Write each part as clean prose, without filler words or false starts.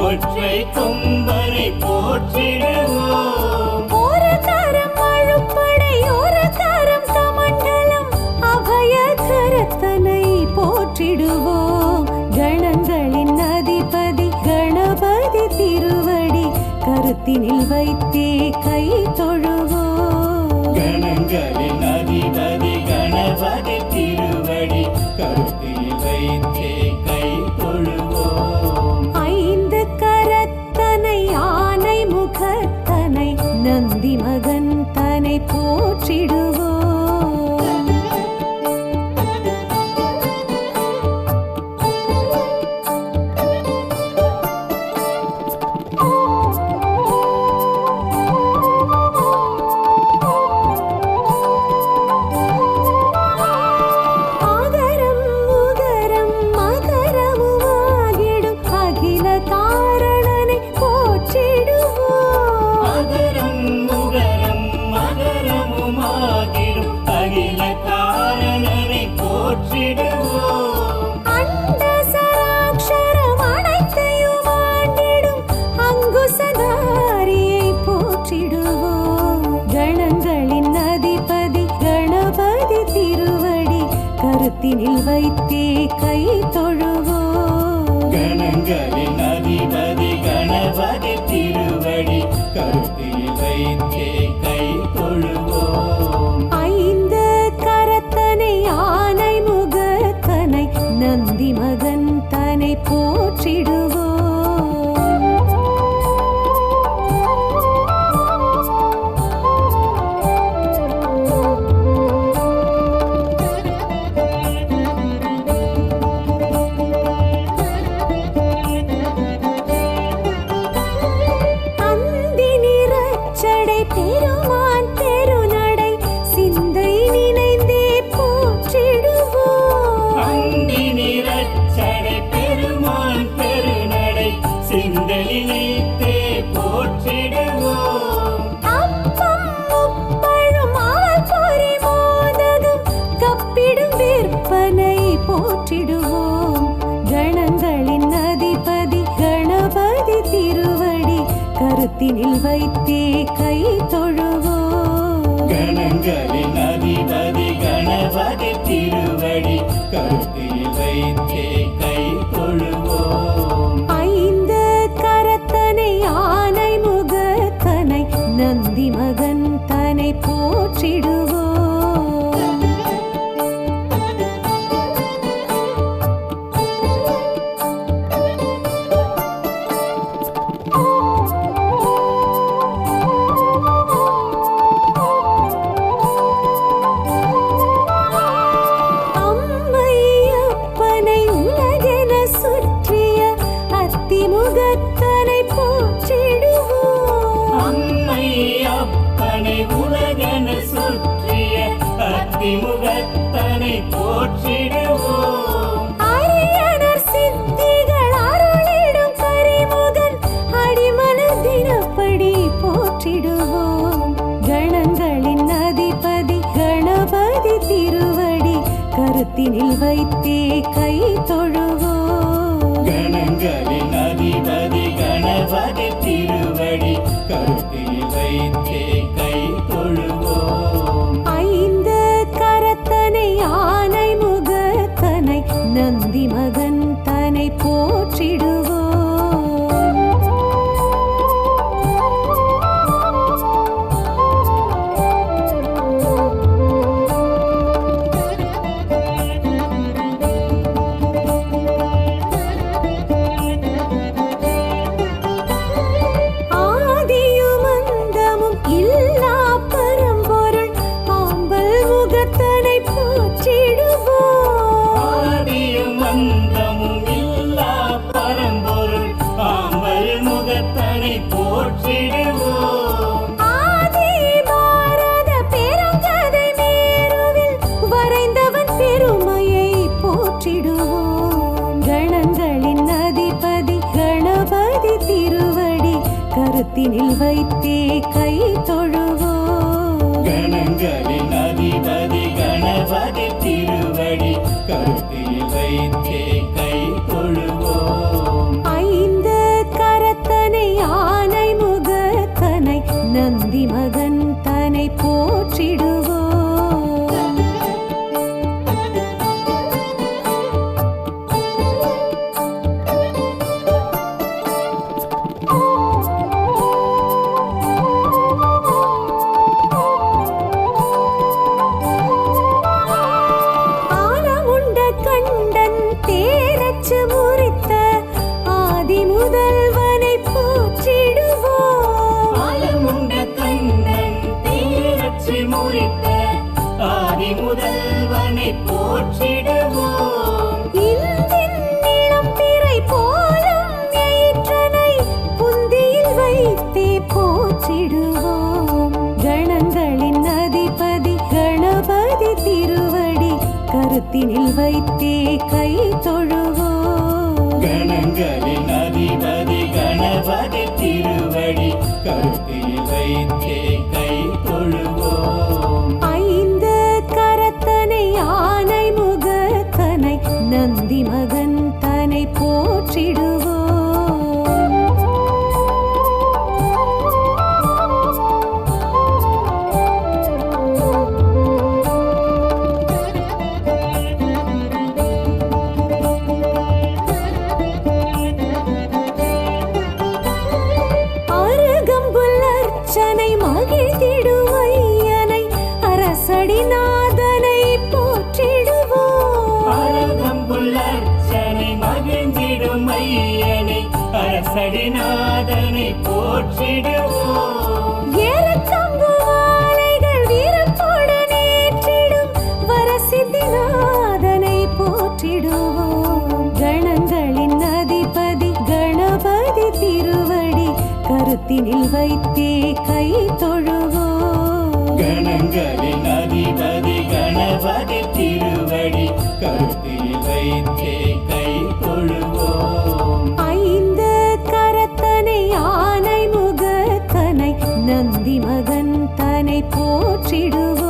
ஒற்றை கொம்பனை போற்றிடுவோம். ஒரு கரம் அழுப்படை ஒரு கரம் சமண்டலம் அபய கரத்தனை போற்றிடுவோம். கணங்களின் அதிபதி கணபதி திருவடி கருத்தினில் வைத்தே கை தொழுவோம். கணங்களின் அதிபதி கணபதி திருவடி கருத்தில் வைத்தே கை தொழுவோம். ஐந்து கரத்தனை ஆனை முகத்தனை நந்தி மகன் தனை போற்றிடுவோம். ஆகரம் உகரம் மகரமுமாகிடும் அகில காரணனை போற்றிடுவோம். அகரம் முகரம் மகரமுமாகிடும் அகில காரணனை போற்றிடுவோம். அண்ட சராட்சரம் அனைத்தையும் ஆண்டிடும் அங்குசதாரியை போற்றிடுவோம். கணங்களின் அதிபதி கணபதி திருவடி கருத்தினில் வைத்தே கை தொழுவோம். கணங்களின் அதிபதி கணபதி திருவடி கருத்தில் வைத்தே கை தொழுவோம். ஐந்து கரத்தனை ஆனை முகத்தனை நந்தி மகன் தனை போற்றிடுவோம். அந்தி நிறச்சடை பெருமான் பெருநடை சிந்தை நினைந்தே போற்றிடுவோம். அந்தி நிறச்சடை பெருமான் பெருநடை சிந்தலினைத்தே போற்றிடுவோம். அப்பம் முப்பழும் ஆல்பொரி மோதகம் கப்பிடும் விற்பனை போற்றிடுவோம். கணங்களின் அதிபதி கணபதி திருவடி கருத்தினில் வைத்தே கை தொழுவோம். கணங்களின் அதிபதி கணபதி திருவடி கருத்தில் வைத்தே கை தொழுவோம். ஐந்து கரத்தனை ஆனை முகத்தனை நந்தி மகன் தனை போற்றிடுவோம். அம்மையப்பனை உலகென சுற்றிய அத்திமுகத்தனை போற்றிடுவோம். அம்மை அப்பனை உலகன சுற்றிய அத்திமுகத்தனை போற்றிடுவோம். அரியனர் சித்திகள் அருளிடும் கரிமுகன் அடிமலர் தினப்படி போற்றிடுவோம். கணங்களின் அதிபதி கணபதி திருவடி கருத்தினில் வைத்தே கை தொழுவோம். கணங்களின் அதிபதி கணபதி திருவடி கருத்தில் வைத்தே கை தொழுவோம். ஐந்து கரத்தனை ஆனை முகத்தனை நந்தி மகன் தனை போற்றிடுவோம். ஆதியும் அந்தமும் இல்லா பரம்பொருள் ஆம்பல் முகத்தனை போற்றிடுவோம். ஆதியும் அந்தமும் இல்லா பரம்பொருள் ஆம்பல் முகத்தனை போற்றிடுவோம். ஆதி பாரத பெருங்கதை மேருவில் வரைந்தவன் பெருமையை போற்றிடுவோம். கணங்களின் அதிபதி கணபதி திருவடி கருத்தினில் வைத்தே கை தொழுவோம். கணங்களின் அதிபதி கணபதி திருவடி கருத்தில் வைத்தே கை தொழுவோம். ஐந்து கர ஆலமுண்ட கண்டன் தேரச்சு முறித்த ஆதி முதல்வனை போற்றிடுவோம். ஆலமுண்ட கண்ணன் தேரச்சி முறித்த ஆதி முதல்வனை போற்றிடுவோம். இந்தின் இளம் பிறை போலும் எயிற்றனை புந்தியில் வைத்தே போற்றிடுவோம். கணங்களின் அதிபதி கணபதி திருவடி கருத்தினில் வைத்தே கை தொழுவோம். கணங்களின் அதிபதி கணபதி திருவடி கருத்தில் வைத்தே கை தொழுவோம். ஐந்து கரத்தனை ஆனை முகத்தனை நந்தி மகன் தனை போற்றிடுவோம். அருகம்புல் அர்ச்சனை மகிழ்ந்திடும் ஐயனை அரசடிநாதனை போற்றிடுவோம். அருகம்புல்லர்ச்சனை மகிழ்ந்திடும் ஐயனை அரசடிநாதனை போற்றிடுவோம். ஏறத்தம்பு மாலைகள் வீரத்துடன் ஏற்றிடும் வரசித்திநாதனை போற்றிடுவோம். கணங்களின் அதிபதி கணபதி திருவடி கருத்தினில் வைத்தே கை தொழுவோம். கணங்களின் அதிபதி கணபதி திருவடி கருத்தில் வைத்தே கை தொழுவோம். ஐந்து கரத்தனை ஆனை முகத்தனை நந்தி மகன் தனை போற்றிடுவோம்.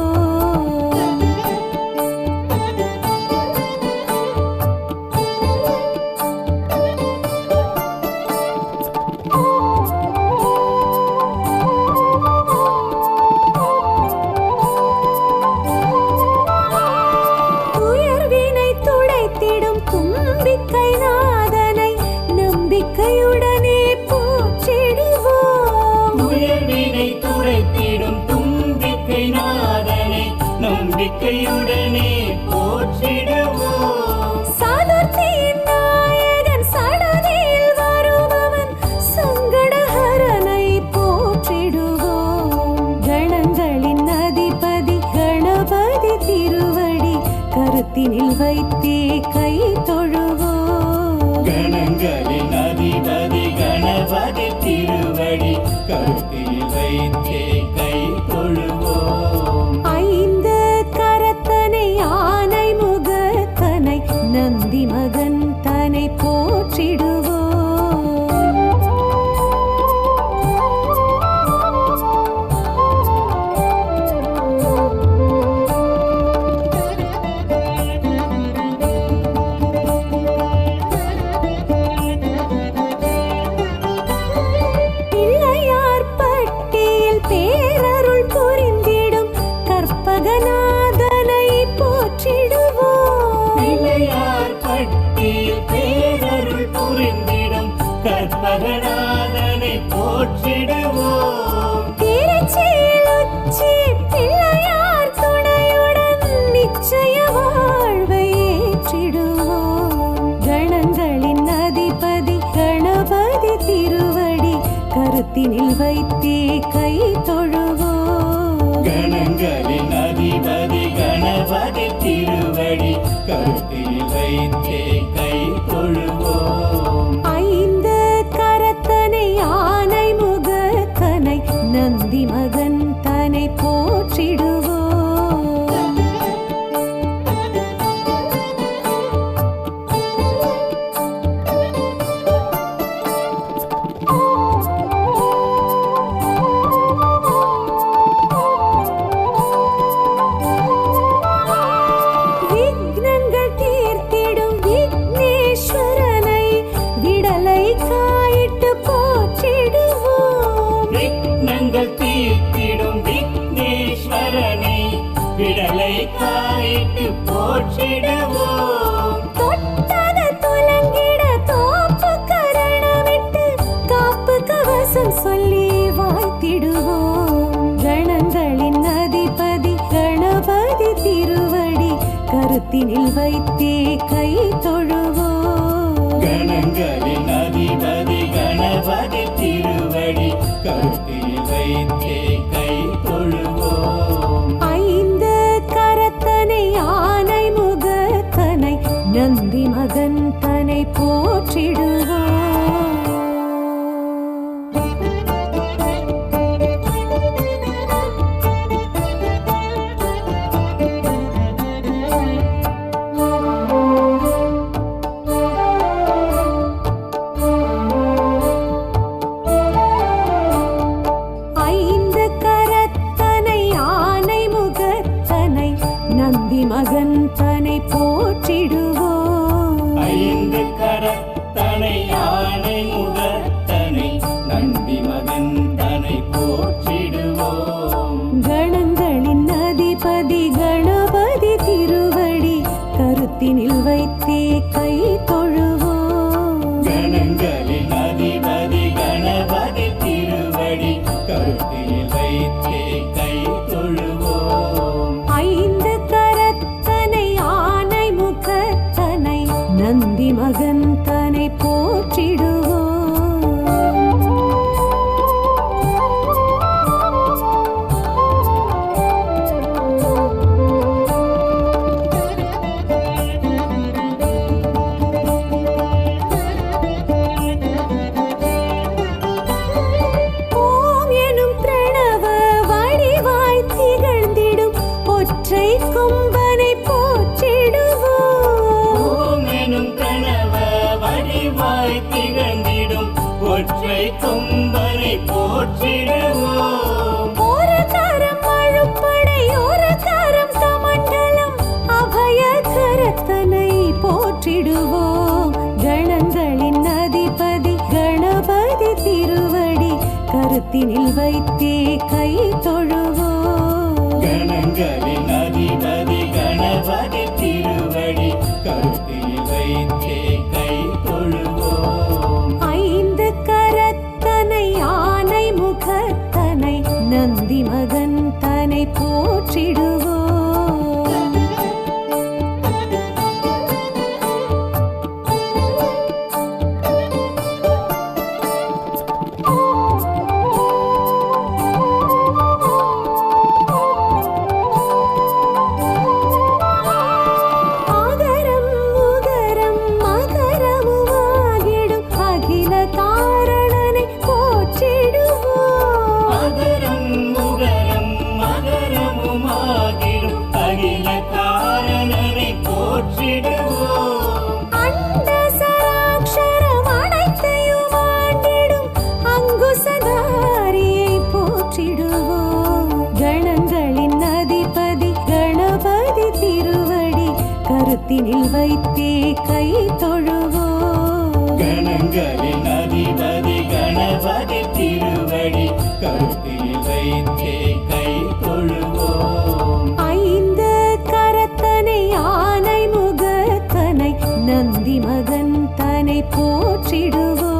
துயர்வினை துடைத்திடும் தும்பிக்கை நாதனை நம்பிக்கையுடனே போற்றிடுவோம். உயர்வினை துடைத்திடும் தும்பிக்கை நாதனை நம்பிக்கையுடனே போற்றிடுவோம். சதுர்த்தியின் நாயகன் சடதியில் வருபவன் சங்கடஹரனை போற்றிடுவோம். கணங்களின் அதிபதி கணபதி திருவடி கருத்தினில் வைத்தே கை தொழுவோம். கணங்களின் அதிபதி கணபதி திருவடி கருத்தில் வைத்தே கை தொழுவோம். ஐந்து கரத்தனை ஆனை முகத்தனை நந்தி மகன் தனை போற்றிடுவோம். பிள்ளையார் பட்டியில் பேரருள் புரிந்திடும் கற்பகநாதனை போற்றிடுவோம். பிள்ளையார் பட்டியில் பேரருள் புரிந்திடும் கற்பகநாதனை போற்றிடுவோம். திருச்சியில் உச்சி பிள்ளையார் துணையுடன் நிச்சய வாழ்வை ஏற்றிடுவோம். கணங்களின் அதிபதி கணபதி திருவடி கருத்தினில் வைத்தே கை தொழுவோம். கணங்களின் அதிபதி கணபதி திருவடி கருத்தில் வைத்தே கை தொழுவோம். ஐந்து கரத்தனை ஆனை முகத்தனை நந்தி மகன் தனை போற்றிடுவோம். விக்னங்கள் தீர்த்திடும் விக்னேஸ்வர கவசம் சொல்லி வாழ்த்திடுவோம். கணங்களின் அதிபதி கணபதி திருவடி கருத்தினில் வைத்தே கை தொழுவோம். கணங்களின் அதிபதி கணபதி திருவடி கருத்தில் வைத்தே கை தொழுவோம். ஐந்து கரத்தனை ஆனை முகத்தனை நந்தி மகன் தனை போற்றிடுவோம். ஐந்து கரத்தனை ஆனை முகத்தனை நந்தி மகன் தனை போற்றிடுவோம். ஐந்து கரத்தனை யானை முகத்தனை நந்தி மகன் தனை போற்றிடுவோம். கணங்களின் அதிபதி கணபதி திருவடி கருத்தினில் வைத்தே கை தொழுவோம். கணங்களின் அதிபதி கணபதி திருவடி கருத்தில் வைத்தே கை தொழுவோம். ஐந்து கரத்தனை ஆனை முகத்தனை நந்தி மகன் தனை போற்றிடுவோம். ஓம் எனும் பிரணவ வடிவாய் திகழ்ந்திடும் ஒற்றை கொம்பனை போற்றிடுவோம். ஓம் எனும் கணவ வடிவாய் திகழ்ந்திடும் ஒற்றை கொம்பனை போற்றிடுவோம். ஒரு கரம் அழுப்படை ஒரு கரம் கமண்டலம் அபய கரத்தனை போற்றிடுவோம். கணங்களின் அதிபதி கணபதி திருவடி கருத்தினில் வைத்தே கை தொழுவோம். கணங்களின் அதிபதி கணபதி திருவடி கருத்தில் வைத்தே கை தொழுவோம். ஐந்து கரத்தனை ஆனை முகத்தனை நந்தி மகன் தனை போற்றிடுவோம். ஆகரம் உகரம் மகரமுமாகிடும் அகில காரணனை போற்றிடுவோம். அகரம் முகரம் மகரமுமாகிடும் அகில காரணனை போற்றிடுவோம். அண்ட சராக்ஷரம் அனைத்தையும் ஆண்டிடும் அங்குசதாரியை போற்றிடுவோம். கணங்களின் அதிபதி கணபதி திருவடி கருத்தினில் வைத்தே கை தொழுவோம். கணங்களின் அதிபதி கணபதி திருவடி கருத்தில் வைத்தே கை தொழுவோம். ஐந்து கரத்தனை ஆனை முகத்தனை நந்தி மகன் தனை போற்றிடுவோம்.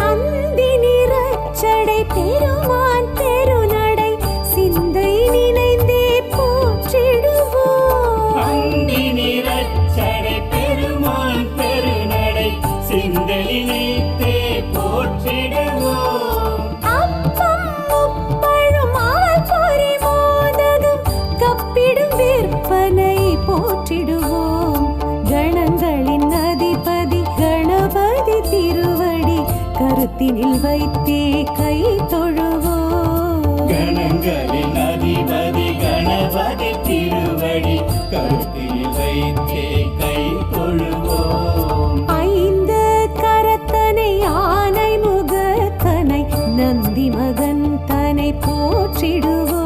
அந்தி நிறச்சடை பெருமான் பெருநடை சிந்தை நினைந்தே போற்றிடுவோம். அந்தி நிறச்சடை பெருமான் பெருநடை சிந்தலினைத்தே போற்றிடுவோம். அப்பம் முப்பழும் அவல் பொரி மோதகம் கப்பிடும் விற்பனை போற்றிடுவோம். கணங்களின் அதிபதி கணபதி திருவடி கருத்தினில் வைத்தே கை தொழுவோம். கணங்களின் அதிபதி கணபதி திருவடி கருத்தில் வைத்தே கை தொழுவோம். ஐந்து கரத்தனை ஆனை முகத்தனை நந்தி மகன் தனை போற்றிடுவோம்.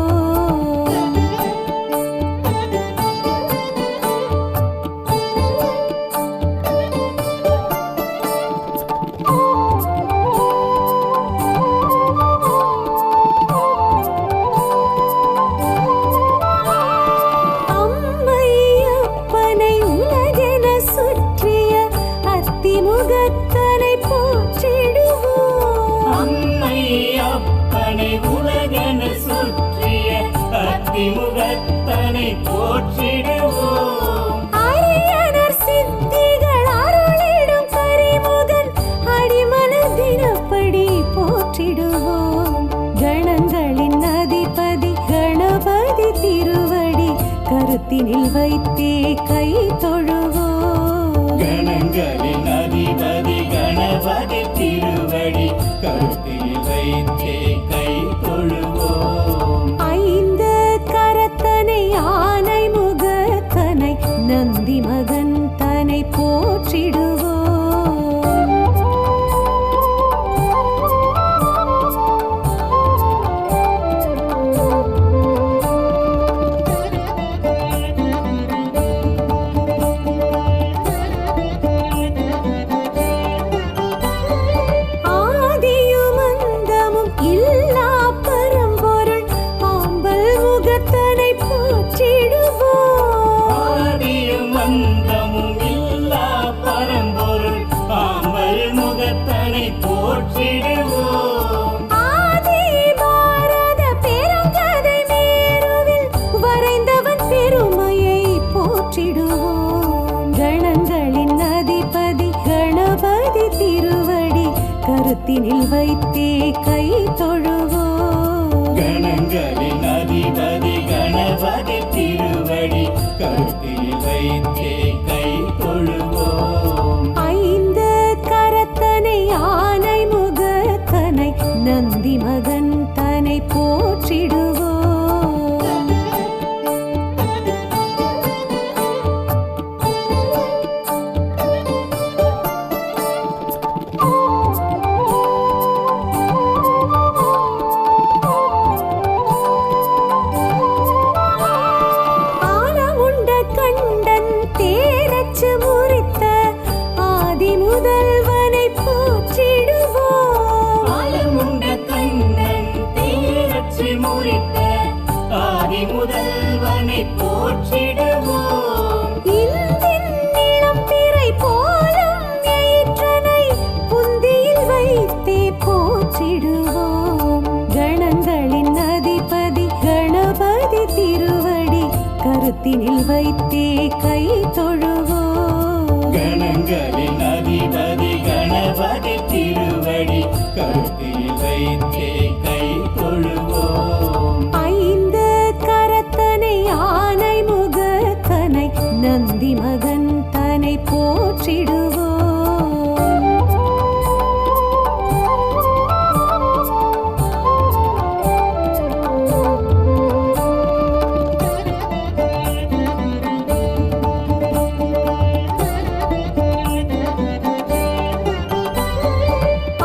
ஆதிமுகத்தனை போற்றிடுவோம். அரியனர் சித்திகள் அருளிடும் கரிமுகன் அடிமலர் தினப்படி போற்றிடுவோம். கணங்களின் அதிபதி கணபதி திருவடி கருத்தினில் வைத்தே கை தொழுவோம். கணங்களின் அதிபதி கணபதி திருவடி கருத்தில் வைத்தே கை தொழுவோம். ஐந்து கரத்தனை ஆனை முகத்தனை நந்தி மகன் தனை போற்றிடுவோம். ஆதியும் அந்தமும் இல்லா பரம்பொருள் ஆம்பல் முகத்தனை போற்றிடுவோம். ஆதியும் அந்தமும் இல்லா பரம்பொருள் ஆம்பல் முகத்தனை போற்றிடுவோம். ஆதி பாரத பெருங்கதை மேருவில் வரைந்தவன் பெருமையை போற்றிடுவோம். கணங்களின் அதிபதி கணபதி திருவடி கருத்தினில் வைத்தே கை தொழுவோம். கணங்களின் அதிபதி கணபதி திருவடி கருத்தில் வைத்தே கை தொழுவோம். ஐந்து கரத்தனை ஆனை முகத்தனை நந்தி மகன் தனை போற்றிடுவோம். ஆலமுண்ட கண்டன் தேரச்சு முறித்த ஆதி முதல்வனை போற்றிடுவோம். ஆலமுண்ட கண்ணன் தேரச்சு முறித்த ஆதி முதல்வனை போற்றிடுவோம். இந்தின் நிலம் பிறை போலும் எயிற்றனை புந்தியில் வைத்தே போற்றிடுவோம். கணங்களின் அதிபதி கணபதி திருவடி கருத்தினில் வைத்தே கை தொழுவோம். கணங்களின் அதிபதி கணபதி திருவடி கருத்தில் வைத்தே கை தொழுவோம். ஐந்து கரத்தனை ஆனை முகத்தனை நந்தி மகன் தனை போற்றிடுவோம்.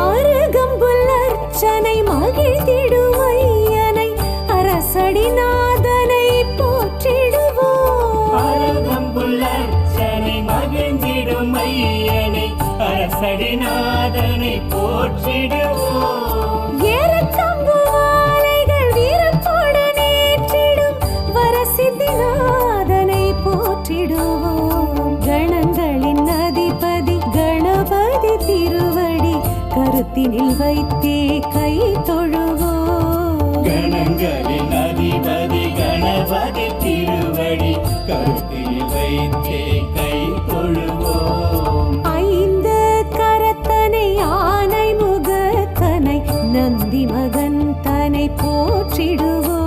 அருகம்புல் அர்ச்சனை மகிழ்ந்திடும் ஐயனை அரசடிநாதனை போற்றிடுவோம். அருகம்புல் அர்ச்சனை மகிழ்ந்திடும் ஐயனை அரசடிநாதனை போற்றிடுவோம். ஏறக்கம்பு மாலைகள் வீரத்துடன் ஏற்றிடும் வரசித்திநாதனை போற்றிடுவோம். கணங்களின் அதிபதி கணபதி திருவடி கருத்தினில் வைத்தே கை தொழுவோம். கணங்களின் அதிபதி கணபதி திருவடி கருத்தில் வைத்தே கை தொழுவோம். ஐந்து கரத்தனை ஆனை முகத்தனை நந்தி மகன் தனை போற்றிடுவோம்.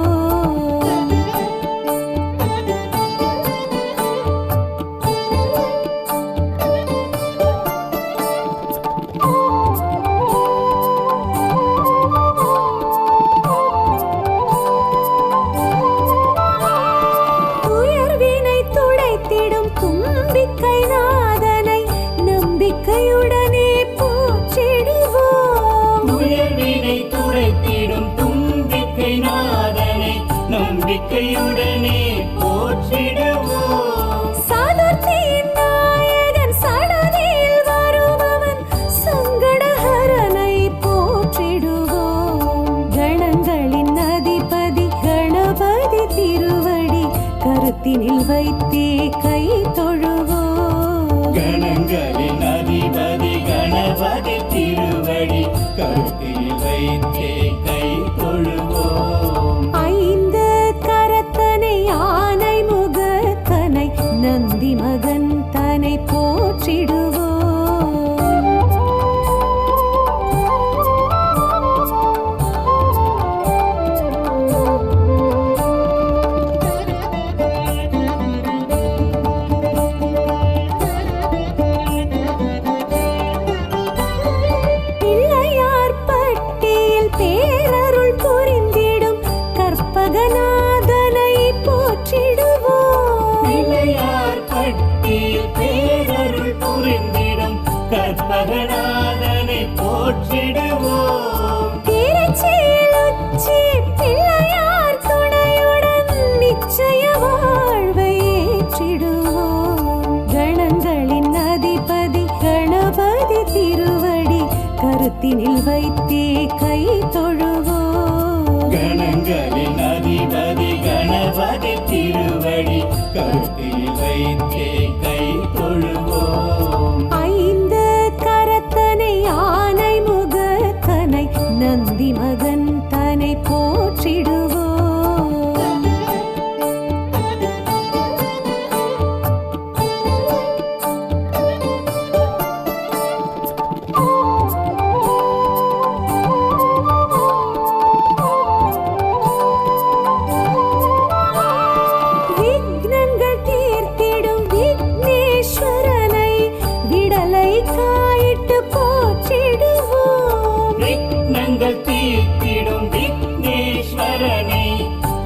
துயர்வினை துடைத்திடும் தும்பிக்கை நாதனை நம்பிக்கையுடனே போற்றிடுவோம். உயர்வினை துடைத்திடும் தும்பிக்கை நாதனை நம்பிக்கையுடனே போற்றிடுவோம். சதுர்த்தியின் நாயகன் சடதியில் வருபவன் சங்கடஹரனை போற்றிடுவோம். கணங்களின் அதிபதி கணபதி திருவடி கருத்தினில் வைத்தே கை தொழுவோம். கணங்களின் அதிபதி கணபதி திருவடி கருத்தில் வைத்தே கை தொழுவோம். ஐந்து கரத்த போற்றிடுவோம். திருச்சியில் உச்சி பிள்ளையார் துணையுடன் நிச்சய வாழ்வை ஏற்றிடுவோம். கணங்களின் அதிபதி கணபதி திருவடி கருத்தினில் வைத்தே கை தொழுவோம். கணங்களின் அதிபதி கணபதி திருவடி கருத்தில் வைத்தே கை தொழுவோம். ஐந்து கரத்தனை ஆனை முகத்தனை நந்தி மகன் தனை போற்றிடுவோம். விக்னங்கள் தீர்த்திடும் விக்னேஸ்வரனை விடலை காயிட்டு போற்றிடுவோம். விக்னங்கள் தீர்த்திடும் விக்னேஸ்வரனை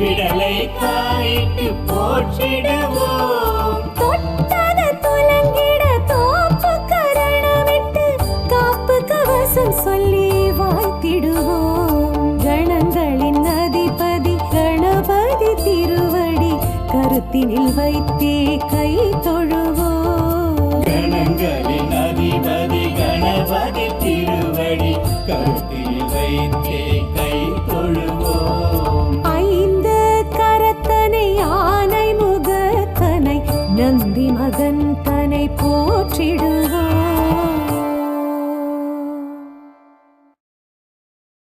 விடலை காயிட்டு போற்றிடுவோம். தொட்டது துலங்கிட தோப்பு கரணமிட்டு காப்பு கவசம் சொல்லி வாழ்த்திடுவோம். கணங்களின் அதிபதி கணபதி திருவடி கருத்தினில் வைத்தே கை தொழுவோம். கணங்களின் அதிபதி கணபதி திருவடி கருத்தில் வைத்தே கை தொழுவோம். ஐந்து கரத்தனை ஆனை முகத்தனை நந்தி மகன் தனை போற்றிடுவோம்.